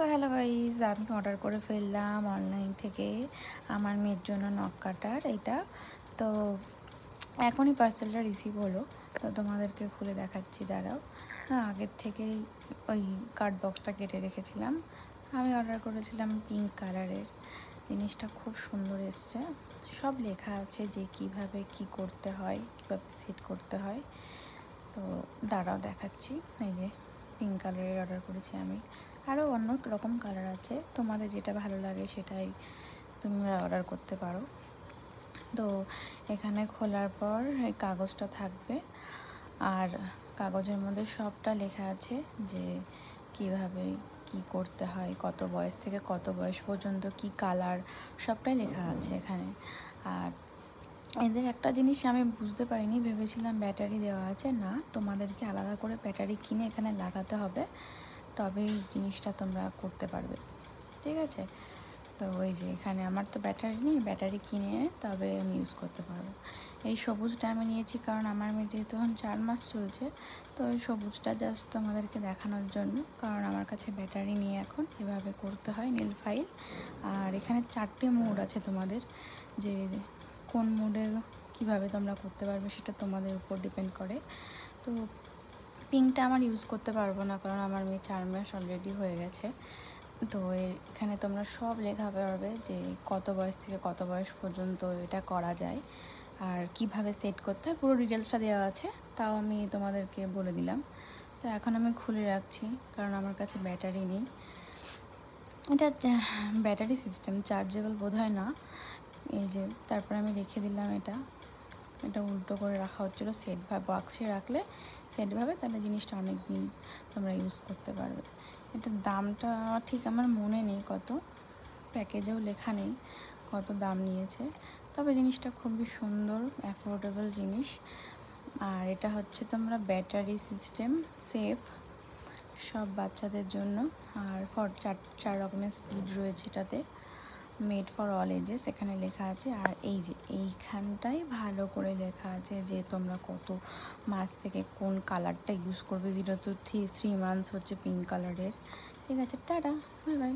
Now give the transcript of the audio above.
তো hello guys, আমি order করে ফেললাম অনলাইন থেকে আমার মেয়ের জন্য নখ কাটার এটা। তো এখনই পার্সেলটা রিসিভ হলো, তো তোমাদেরকে খুলে দেখাচ্ছি, দাঁড়াও। হ্যাঁ, আগের থেকেই ওই কার্ড বক্সটা কেটে রেখেছিলাম। আমি অর্ডার করেছিলাম পিঙ্ক কালারের। জিনিসটা খুব সুন্দর এসছে, সব লেখা আছে যে কিভাবে কি করতে হয়, কীভাবে সেট করতে হয়। তো দাঁড়াও দেখাচ্ছি। এই যে পিঙ্ক কালারের অর্ডার করেছি আমি। আরও অন্য রকম কালার আছে, তোমাদের যেটা ভালো লাগে সেটাই তোমরা অর্ডার করতে পারো। তো এখানে খোলার পর এই কাগজটা থাকবে, আর কাগজের মধ্যে সবটা লেখা আছে যে কিভাবে কি করতে হয়, কত বয়স থেকে কত বয়স পর্যন্ত কি কালার, সবটাই লেখা আছে এখানে। আর এদের একটা জিনিস আমি বুঝতে পারিনি, ভেবেছিলাম ব্যাটারি দেওয়া আছে, না, তোমাদেরকে আলাদা করে ব্যাটারি কিনে এখানে লাগাতে হবে, তবেই জিনিসটা তোমরা করতে পারবে, ঠিক আছে? তো ওই যে এখানে আমার তো ব্যাটারি নেই, ব্যাটারি কিনে তবে আমি ইউজ করতে পারবো। এই সবুজটা আমি নিয়েছি কারণ আমার মেয়ে যেহেতু এখন 4 মাস চলছে, তো ওই সবুজটা জাস্ট তোমাদেরকে দেখানোর জন্য, কারণ আমার কাছে ব্যাটারি নিয়ে এখন এভাবে করতে হয় নীল ফাইল। আর এখানে 4টে মোড আছে তোমাদের, যে কোন মোডে কিভাবে তোমরা করতে পারবে সেটা তোমাদের উপর ডিপেন্ড করে। তো পিঙ্কটা আমার ইউজ করতে পারবো না কারণ আমার মেয়ে 4 মাস অলরেডি হয়ে গেছে। তো এখানে তোমরা সব লেখা পারবে যে কত বয়স থেকে কত বয়স পর্যন্ত এটা করা যায় আর কিভাবে সেট করতে হয়, পুরো ডিটেলসটা দেওয়া আছে, তাও আমি তোমাদেরকে বলে দিলাম। তো এখন আমি খুলে রাখছি কারণ আমার কাছে ব্যাটারি নেই। এটা ব্যাটারি সিস্টেম, চার্জেবল বোধ হয় না। এই যে তারপর আমি রেখে দিলাম এটা উল্টো করে রাখা হচ্ছিলো, সেট বা বক্সে রাখলে সেটভাবে, তাহলে জিনিসটা অনেক দিন তোমরা ইউজ করতে পারবে। এটার দামটা ঠিক আমার মনে নেই কত, প্যাকেজেও লেখা নেই কত দাম নিয়েছে, তবে জিনিসটা খুবই সুন্দর, অ্যাফোর্ডেবল জিনিস। আর এটা হচ্ছে তোমরা ব্যাটারি সিস্টেম, সেফ, সব বাচ্চাদের জন্য। আর চার রকমের স্পিড রয়েছে এটাতে, মেড ফর অল এজেস এখানে লেখা আছে। আর এই যে এইখানটাই ভালো করে লেখা আছে যে তোমরা কত মাস থেকে কোন কালারটা ইউজ করবে। 0 to 3 মান্থস হচ্ছে পিঙ্ক কালারের, ঠিক আছে? Tata, bye bye.